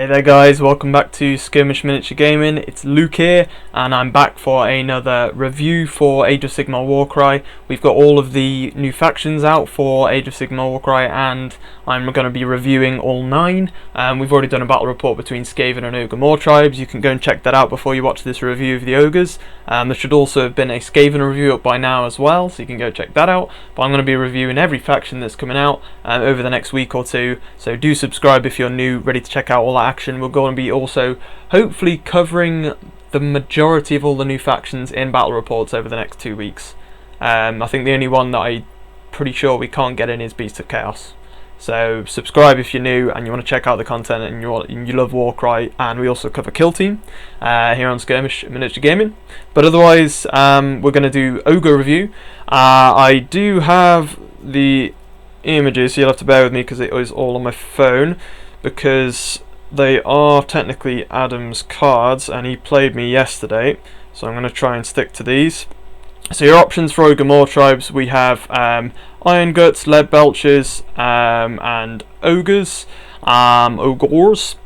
Hey there guys, welcome back to Skirmish Miniature Gaming. It's Luke here, and I'm back for another review for Age of Sigmar Warcry. We've got all of the new factions out for Age of Sigmar Warcry, and I'm going to be reviewing all 9. We've already done a battle report between Skaven and Ogor Mawtribes. You can go and check that out before you watch this review of the Ogres. There should also have been a Skaven review up by now as well, so you can go check that out. But I'm going to be reviewing every faction that's coming out over the next week or two, so do subscribe if you're new, ready to check out all that action. We're going to be also hopefully covering the majority of all the new factions in battle reports over the next 2 weeks. I think the only one that I'm pretty sure we can't get in is Beast of Chaos. So subscribe if you're new and you want to check out the content and you love Warcry. And we also cover Kill Team here on Skirmish Miniature Gaming. But otherwise, we're going to do Ogre review. I do have the images, so you'll have to bear with me because it is all on my phone, because they are technically Adam's cards and he played me yesterday, so I'm going to try and stick to these. So your options for Ogor Mawtribes, we have Iron Guts, Lead Belchers, and Ogres, Ogors.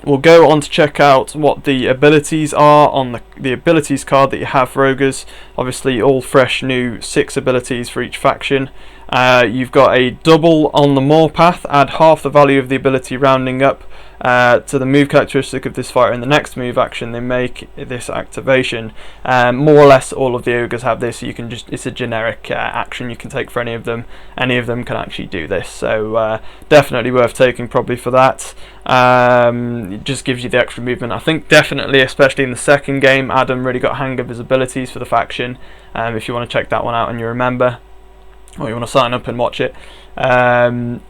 We'll go on to check out what the abilities are on the abilities card that you have for Ogres. Obviously all fresh new 6 abilities for each faction. You've got a double on the Maw Path, add half the value of the ability rounding up to the move characteristic of this fighter in the next move action they make this activation. More or less all of the ogres have this, so you can it's a generic action you can take for any of them. Any of them can actually do this, so definitely worth taking probably for that. It just gives you the extra movement. I think definitely, especially in the second game, Adam really got hang of his abilities for the faction. If you want to check that one out and you remember, or you want to sign up and watch it, the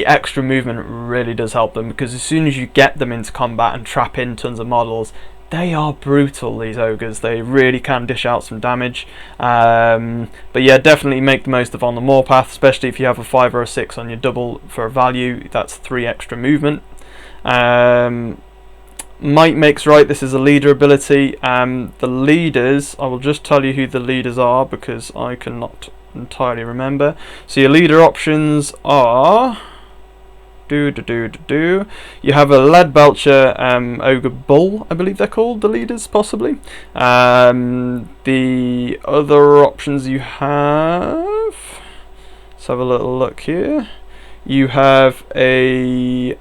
extra movement really does help them, because as soon as you get them into combat and trap in tons of models, they are brutal, these ogres. They really can dish out some damage. But yeah, definitely make the most of on the Maw Path, especially if you have a 5 or a 6 on your double for a value. That's 3 extra movement. Might makes right. This is a leader ability. The leaders, I will just tell you who the leaders are because I cannot entirely remember. So your leader options are you have a Lead Belcher, Ogre Bull, I believe they're called, the leaders possibly. The other options you have, let's have a little look here. You have a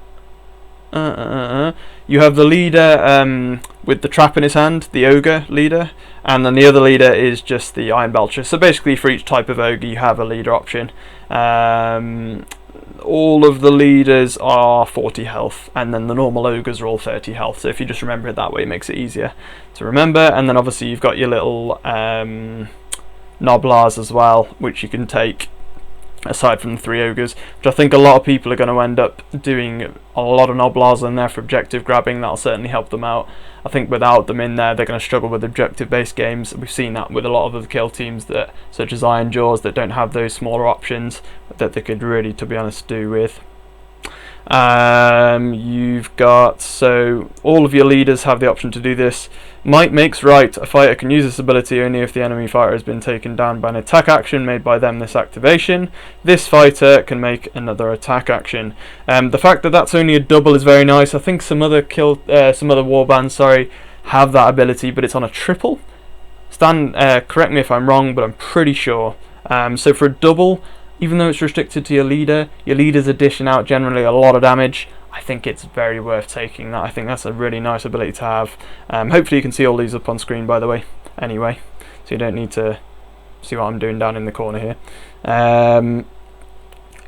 you have the leader with the trap in his hand, the ogre leader, and then the other leader is just the Iron Belcher. So basically for each type of ogre you have a leader option. All of the leaders are 40 health, and then the normal ogres are all 30 health, so if you just remember it that way, it makes it easier to remember. And then obviously you've got your little Noblars as well, which you can take aside from the 3 ogres, which I think a lot of people are going to end up doing a lot of Noblars in there for objective grabbing. That'll certainly help them out. I think without them in there, they're going to struggle with objective based games. We've seen that with a lot of other kill teams, that such as Iron Jaws, that don't have those smaller options that they could really, to be honest, do with. You've got, so all of your leaders have the option to do this. Might makes right. A fighter can use this ability only if the enemy fighter has been taken down by an attack action made by them this activation. This fighter can make another attack action. The fact that that's only a double is very nice. I think some other warbands, have that ability, but it's on a triple. Correct me if I'm wrong, but I'm pretty sure. So for a double, even though it's restricted to your leaders are dishing out generally a lot of damage. I think it's very worth taking that. I think that's a really nice ability to have. Hopefully you can see all these up on screen, by the way, anyway, so you don't need to see what I'm doing down in the corner here. You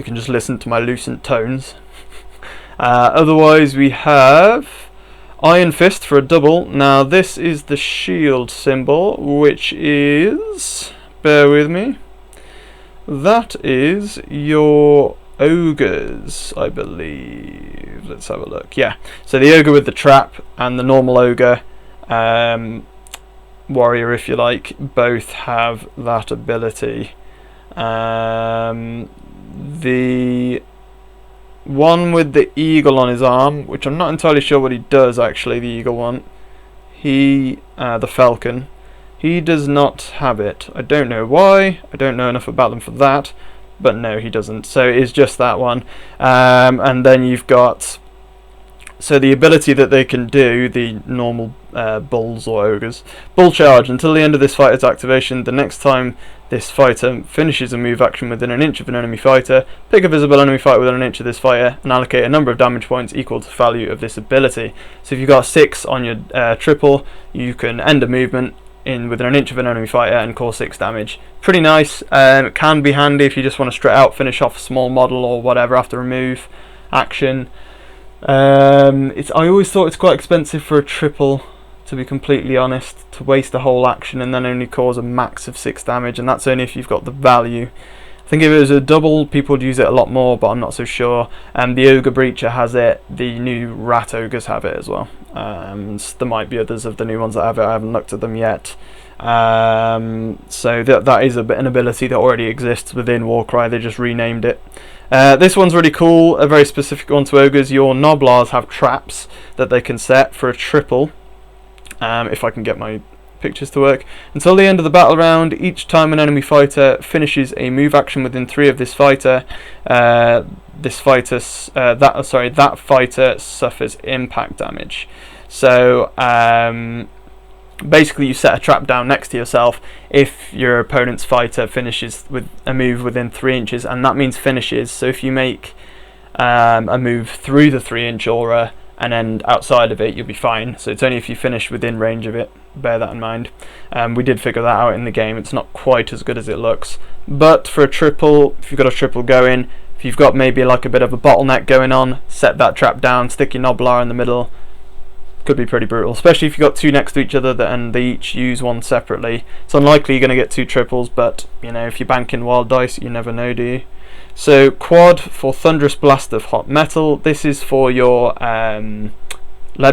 can just listen to my lucent tones. Otherwise we have Iron Fist for a double. Now this is the shield symbol, which is, bear with me, that is your ogres, I believe. Let's have a look. Yeah, so the ogre with the trap and the normal ogre, warrior if you like, both have that ability. The one with the eagle on his arm, which I'm not entirely sure what he does actually, the eagle one, the falcon, he does not have it. I don't know why, I don't know enough about them for that, but no, he doesn't. So it is just that one. And then you've got So the ability that they can do, the normal bulls or ogres, bull charge. Until the end of this fighter's activation, the next time this fighter finishes a move action within an inch of an enemy fighter, pick a visible enemy fighter within an inch of this fighter and allocate a number of damage points equal to the value of this ability. So if you've got 6 on your triple, you can end a movement within an inch of an enemy fighter and cause 6 damage. Pretty nice. It can be handy if you just want to straight out finish off a small model or whatever after a move action. I always thought it's quite expensive for a triple, to be completely honest, to waste a whole action and then only cause a max of 6 damage, and that's only if you've got the value. I think if it was a double, people would use it a lot more, but I'm not so sure. The Ogre Breacher has it, the new Rat Ogres have it as well. There might be others of the new ones that have it, I haven't looked at them yet. So that is an ability that already exists within Warcry, they just renamed it. This one's really cool, a very specific one to ogres. Your Noblars have traps that they can set for a triple, if I can get my pictures to work. Until the end of the battle round, each time an enemy fighter finishes a move action within 3 of this fighter, that fighter suffers impact damage. So basically you set a trap down next to yourself if your opponent's fighter finishes with a move within 3 inches, and that means finishes. So if you make a move through the 3-inch aura and end outside of it, you'll be fine. So it's only if you finish within range of it, bear that in mind. We did figure that out in the game, it's not quite as good as it looks. But for a triple, if you've got a triple going, if you've got maybe like a bit of a bottleneck going on, set that trap down, stick your Noblar in the middle. Could be pretty brutal, especially if you've got 2 next to each other and they each use one separately. It's unlikely you're going to get 2 triples, but you know, if you're banking wild dice, you never know, do you? So quad for Thunderous Blast of Hot Metal. This is for your lead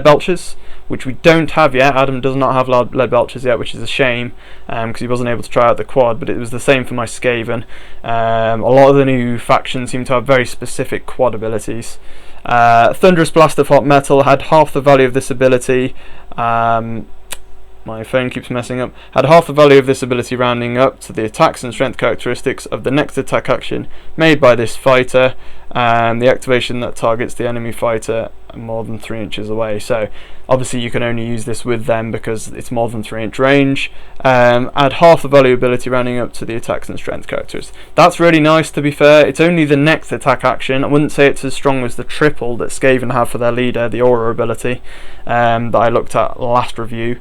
belchers, which we don't have yet. Adam does not have lead belchers yet, which is a shame, because he wasn't able to try out the quad, but it was the same for my Skaven. A lot of the new factions seem to have very specific quad abilities. Thunderous Blast of Hot Metal had half the value of this ability. My phone keeps messing up. Had half the value of this ability rounding up to the attacks and strength characteristics of the next attack action made by this fighter, and the activation that targets the enemy fighter more than 3 inches away. So obviously you can only use this with them because it's more than 3-inch range. Add half the value ability rounding up to the attacks and strength characters. That's really nice, to be fair. It's only the next attack action. I wouldn't say it's as strong as the triple that Skaven have for their leader, the aura ability, that I looked at last review.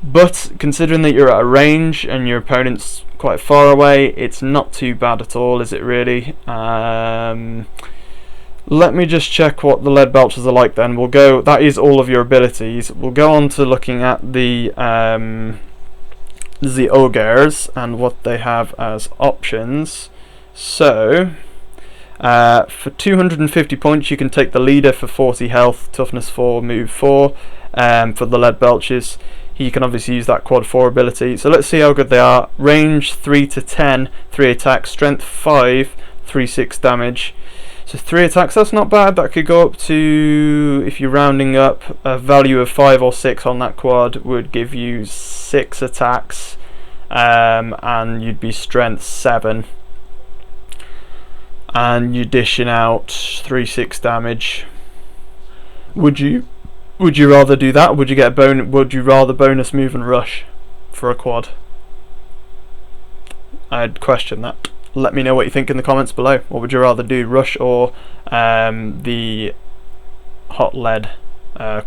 But considering that you're at a range and your opponent's quite far away, it's not too bad at all, is it really? Let me just check what the lead belchers are like then. We'll go, that is all of your abilities. We'll go on to looking at the ogres and what they have as options. So for 250 points you can take the leader for 40 health, toughness 4, move 4 for the lead belchers. You can obviously use that quad 4 ability. So let's see how good they are. Range 3 to 10, 3 attacks. Strength 5, 3/6 damage. So 3 attacks, that's not bad. That could go up to, if you're rounding up, a value of 5 or 6 on that quad would give you 6 attacks, and you'd be strength 7. And you're dishing out 3/6 damage. Would you rather do that, or would you get would you rather bonus move and rush for a quad? I'd question that. Let me know what you think in the comments below. What would you rather do, rush or the hot lead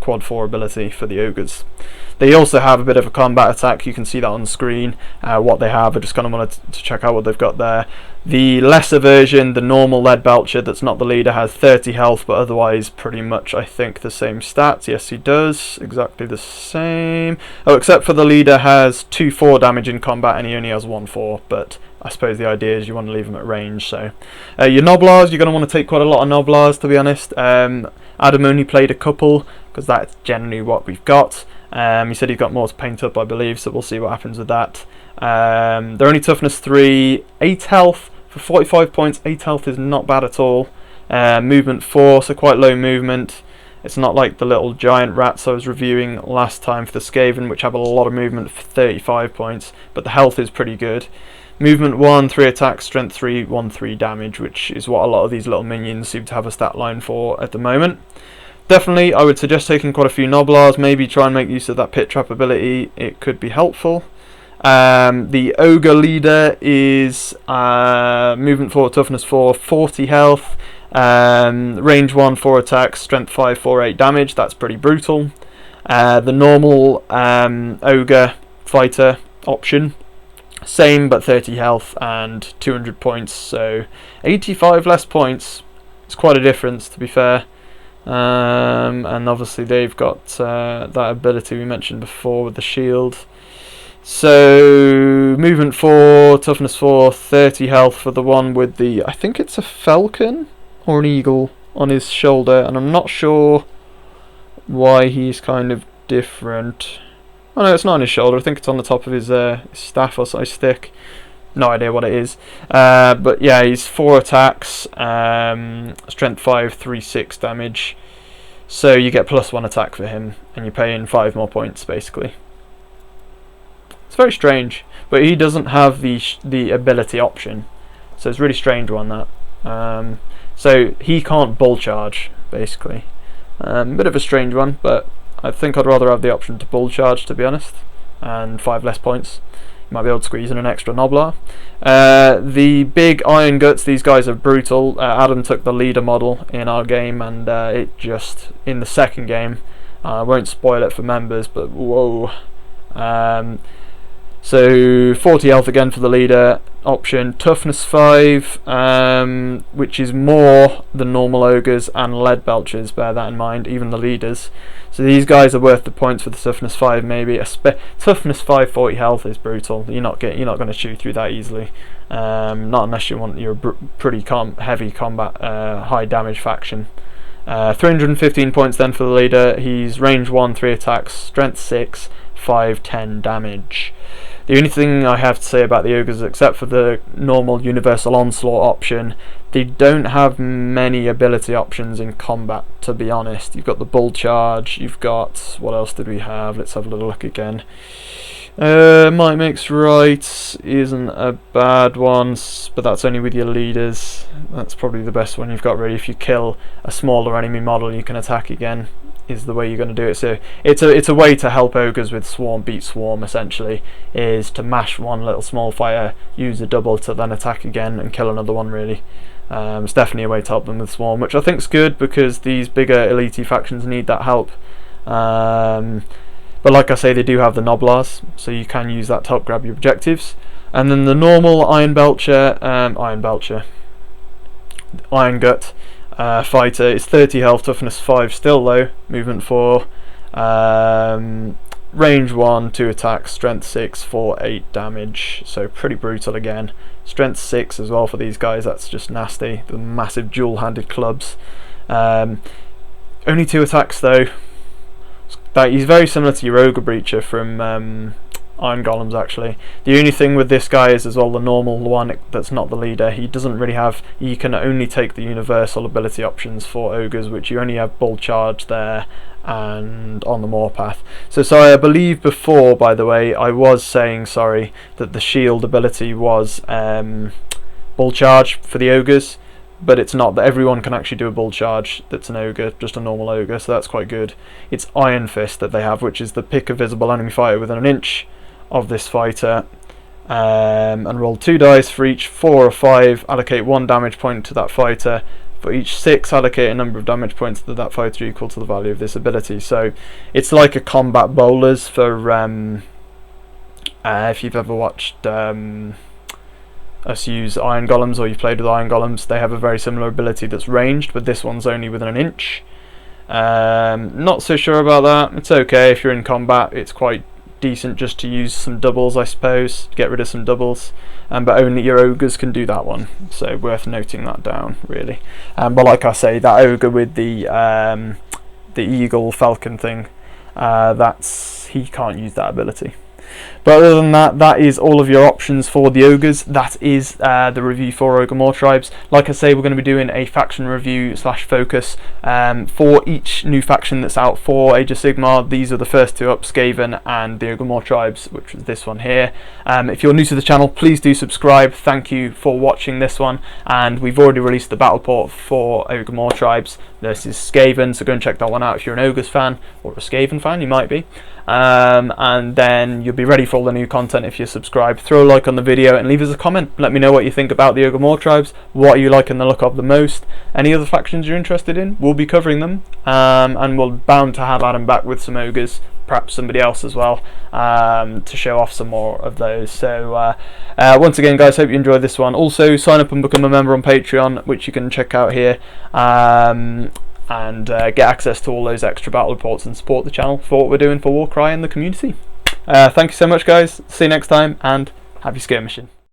quad 4 ability for the ogres? They also have a bit of a combat attack. You can see that on the screen, what they have. I just kind of wanted to check out what they've got there. The lesser version, the normal lead belcher that's not the leader, has 30 health, but otherwise pretty much I think the same stats. Yes, he does, exactly the same. Oh, except for the leader has 2/4 damage in combat and he only has 1/4, but I suppose the idea is you want to leave him at range. So your Noblars, you're going to want to take quite a lot of Noblars, to be honest. Adam only played a couple because that's generally what we've got. He said he's got more to paint up, I believe, so we'll see what happens with that. They're only toughness 3, 8 health for 45 points. 8 health is not bad at all. Movement 4, so quite low movement. It's not like the little giant rats I was reviewing last time for the Skaven, which have a lot of movement for 35 points, but the health is pretty good. Movement 1, 3 attacks, strength 3, 1/3 damage, which is what a lot of these little minions seem to have a stat line for at the moment. Definitely, I would suggest taking quite a few Noblars, maybe try and make use of that Pit Trap ability, it could be helpful. The Ogre leader is movement 4, toughness 4, 40 health, range 1, 4 attacks, strength 5, 4, 8 damage, that's pretty brutal. The normal Ogre fighter option, same but 30 health and 200 points, so 85 less points. It's quite a difference, to be fair. And obviously they've got that ability we mentioned before with the shield. So movement 4, toughness 4, 30 health for the one with the, I think it's a falcon or an eagle on his shoulder, and I'm not sure why he's kind of different. Oh no, it's not on his shoulder, I think it's on the top of his staff or his stick. No idea what it is. But yeah, he's 4 attacks, strength 5, 3, 6 damage. So you get +1 attack for him, and you pay in 5 more points, basically. It's very strange, but he doesn't have the ability option. So it's a really strange one, that. So he can't bull charge, basically. Bit of a strange one, but I think I'd rather have the option to bull charge, to be honest, and 5 less points. Might be able to squeeze in an extra Noblar. The big Iron Guts, these guys are brutal. Adam took the leader model in our game, and it just, in the second game, I won't spoil it for members, but whoa. So 40 health again for the leader option, toughness 5, which is more than normal ogres and lead belchers, bear that in mind, even the leaders. So these guys are worth the points for the toughness 5, maybe. Toughness 5, 40 health is brutal. You're not going to chew through that easily, not unless you're a pretty heavy combat, high damage faction. 315 points then for the leader. He's range 1, 3 attacks, strength 6, 5, 10 damage. The only thing I have to say about the ogres, except for the normal universal onslaught option, they don't have many ability options in combat, to be honest. You've got the bull charge, you've got, what else did we have? Let's have a little look again. Might Makes Right isn't a bad one, but that's only with your leaders. That's probably the best one you've got, really. If you kill a smaller enemy model, you can attack again, is the way you're going to do it. So it's a way to help ogres with swarm beat swarm, essentially, is to mash one little small fire, use a double to then attack again and kill another one, really. It's definitely a way to help them with swarm, which I think is good because these bigger elite factions need that help. But like I say, they do have the Noblars, so you can use that to help grab your objectives. And then the normal Iron Gut fighter is 30 health, toughness 5, still low, movement 4, range 1, 2 attacks, strength 6, 4, 8 damage, so pretty brutal again. Strength 6 as well for these guys, that's just nasty, the massive dual-handed clubs. Only 2 attacks though. He's very similar to your Ogre Breacher from Iron Golems, actually. The only thing with this guy is as well the normal one that's not the leader. He doesn't really have, you can only take the universal ability options for ogres, which you only have bull charge there and on the Moorpath. So sorry, I believe before, by the way, I was saying, sorry, that the shield ability was bull charge for the ogres, but it's not. That everyone can actually do a bull charge that's an ogre, just a normal ogre, so that's quite good. It's Iron Fist that they have, which is the pick a visible enemy fighter within an inch of this fighter, and roll 2 dice for each 4 or 5, allocate 1 damage point to that fighter. For each 6, allocate a number of damage points to that fighter equal to the value of this ability. So it's like a combat bowlers for if you've ever watched us use Iron Golems, or you've played with Iron Golems, they have a very similar ability that's ranged, but this one's only within an inch. Not so sure about that. It's okay if you're in combat, it's quite decent just to use some doubles, I suppose, to get rid of some doubles, but only your ogres can do that one, so worth noting that down, really. But like I say, that ogre with the eagle falcon thing, he can't use that ability. But other than that, that is all of your options for the ogres. That is the review for Ogor Mawtribes. Like I say, we're going to be doing a faction review / focus for each new faction that's out for Age of Sigmar. These are the first two up, Skaven and the Ogor Mawtribes, which is this one here. If you're new to the channel, please do subscribe. Thank you for watching this one. And we've already released the battle port for Ogor Mawtribes versus Skaven, so go and check that one out if you're an Ogres fan, or a Skaven fan, you might be. And then you'll be ready for all the new content if you're subscribed. Throw a like on the video and leave us a comment. Let me know what you think about the Ogor Mawtribes. What are you liking the look of the most? Any other factions you're interested in? We'll be covering them, and we're bound to have Adam back with some ogres, perhaps somebody else as well, to show off some more of those. So once again, guys, hope you enjoyed this one. Also, sign up and become a member on Patreon, which you can check out here, and get access to all those extra battle reports and support the channel for what we're doing for Warcry and the community. Thank you so much, guys. See you next time, and happy skirmishing.